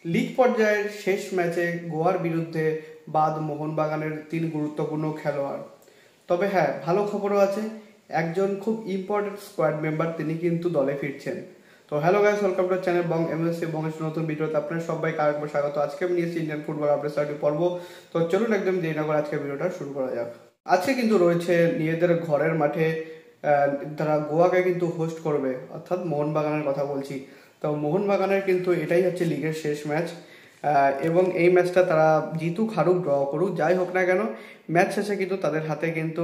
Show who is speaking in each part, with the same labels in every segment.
Speaker 1: লীগ পর্যায়ের শেষ ম্যাচে গোয়ার বিরুদ্ধে বাদ মোহনবাগানের 3 গুরুত্বপূর্ণ খেলোয়াড়। তবে হ্যাঁ, ভালো খবরও আছে, একজন খুব ইম্পর্টেন্ট স্কোয়াড মেম্বার তিনি কিন্তু দলে ফিরছেন। তো hello guys, welcome to channel Bong MSC বংয়ের নতুন ভিডিওতে আপনাদের সবাইকে আরেকবার স্বাগত। আজকে আমি নিয়েছি ইন্ডিয়ান ফুটবল আপডেট স্টাডি পর্ব। তো চলুন একদম দেরি না করে আজকে ভিডিওটা শুরু করা যাক। আজকে কিন্তু রয়েছে নিজেদের ঘরের মাঠে তারা গোয়াকে কিন্তু হোস্ট করবে, অর্থাৎ মোহনবাগানের কথা বলছি। তো মোহনবাগানের কিন্তু এটাই হচ্ছে লিগের শেষ ম্যাচ, এবং এই ম্যাচটা তারা জিতুক হারুক ড্র করুক যাই হোক না কেন, ম্যাচ শেষে কিন্তু তাদের হাতে কিন্তু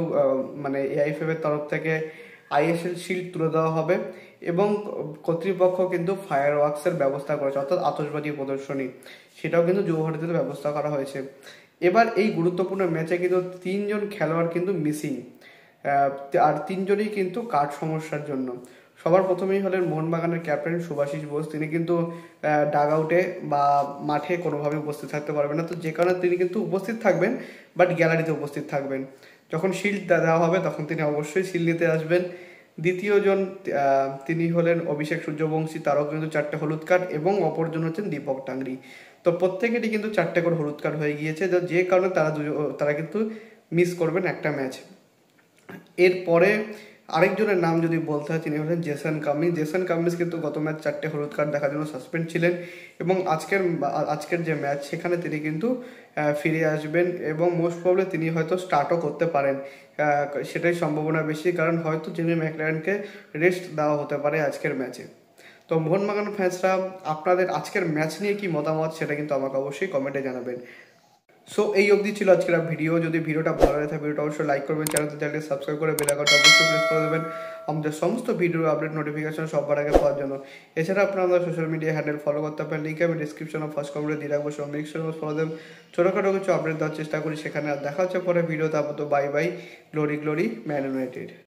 Speaker 1: মানে এআইএফএফ এর তরফ থেকে আইএসএল শিল্ড তুলে দেওয়া হবে এবং কর্তৃপক্ষ কিন্তু ফায়ার ওয়ার্কসের ব্যবস্থা করেছে, অর্থাৎ আতশবাজি প্রদর্শনী, সেটাও কিন্তু যুবভারতীতে ব্যবস্থা করা হয়েছে। এবার এই গুরুত্বপূর্ণ ম্যাচে কিন্তু 3জন খেলোয়াড় কিন্তু মিসিং, আর 3জনই কিন্তু কার্ড সমস্যার জন্য। সবার প্রথমেই হলেন মোহনবাগানের ক্যাপ্টেন সুভাশিস বোস, তিনি কিন্তু ডাগ আউটে বা মাঠে কোনোভাবে উপস্থিত থাকতে পারবেন না। তো যে কারণে তিনি কিন্তু উপস্থিত থাকবেন, বাট গ্যালারিতে উপস্থিত থাকবেন। যখন শিল্ড দেওয়া হবে তখন তিনি অবশ্যই শিল্ড নিতে আসবেন। দ্বিতীয়জন তিনি হলেন অভিষেক সূর্যবংশী, তারও কিন্তু 4টে হলুদ কার্ড, এবং অপরজন হচ্ছেন দীপক টাংরি। তো প্রত্যেকেরই কিন্তু 4টে করে হলুদ কার্ড হয়ে গিয়েছে, যে কারণে তারা কিন্তু মিস করবেন একটা ম্যাচ। এরপরে আরেকজনের নাম যদি বলতে হয়, তিনি হলেন জেসন কামিন্স কিন্তু গত ম্যাচ 4টে হলুদ কার্ড দেখার জন্য সাসপেন্ড ছিলেন, এবং আজকের যে ম্যাচ সেখানে তিনি কিন্তু ফিরে আসবেন, এবং মোস্ট প্রবলি তিনি হয়তো স্টার্টও করতে পারেন, সেটাই সম্ভাবনা বেশি, কারণ হয়তো জেমি ম্যাকলারেনকে রেস্ট দেওয়া হতে পারে আজকের ম্যাচে। তো মোহনবাগান ফ্যান্সরা, আপনাদের আজকের ম্যাচ নিয়ে কি মতামত সেটা কিন্তু আমাকে অবশ্যই কমেন্টে জানাবেন। সো এই অবধি ছিল আজকের ভিডিও। যদি ভিডিওটা ভালো লাগে থাকে ভিডিওটা অবশ্যই লাইক করবেন, চ্যানেলটি সাবস্ক্রাইব করে বেল আইকনটা অবশ্যই প্রেস করে দেবেন আমাদের সমস্ত ভিডিও আপডেট নোটিফিকেশন সবার আগে পাওয়ার জন্য। এছাড়া আপনারা আমাদের সোশ্যাল মিডিয়া হ্যান্ডেল ফলো করতে পারেন, লিঙ্ক আমি ডিসক্রিপশন ও ফার্স্ট কমেন্টে দিয়ে রাখবো, সব মিক্স ফলো দেবেন। ছোটোখাটো কিছু আপডেট দেওয়ার চেষ্টা করি সেখানে। আর দেখা হচ্ছে পরে ভিডিওতে। আপাতত bye bye, glory man United.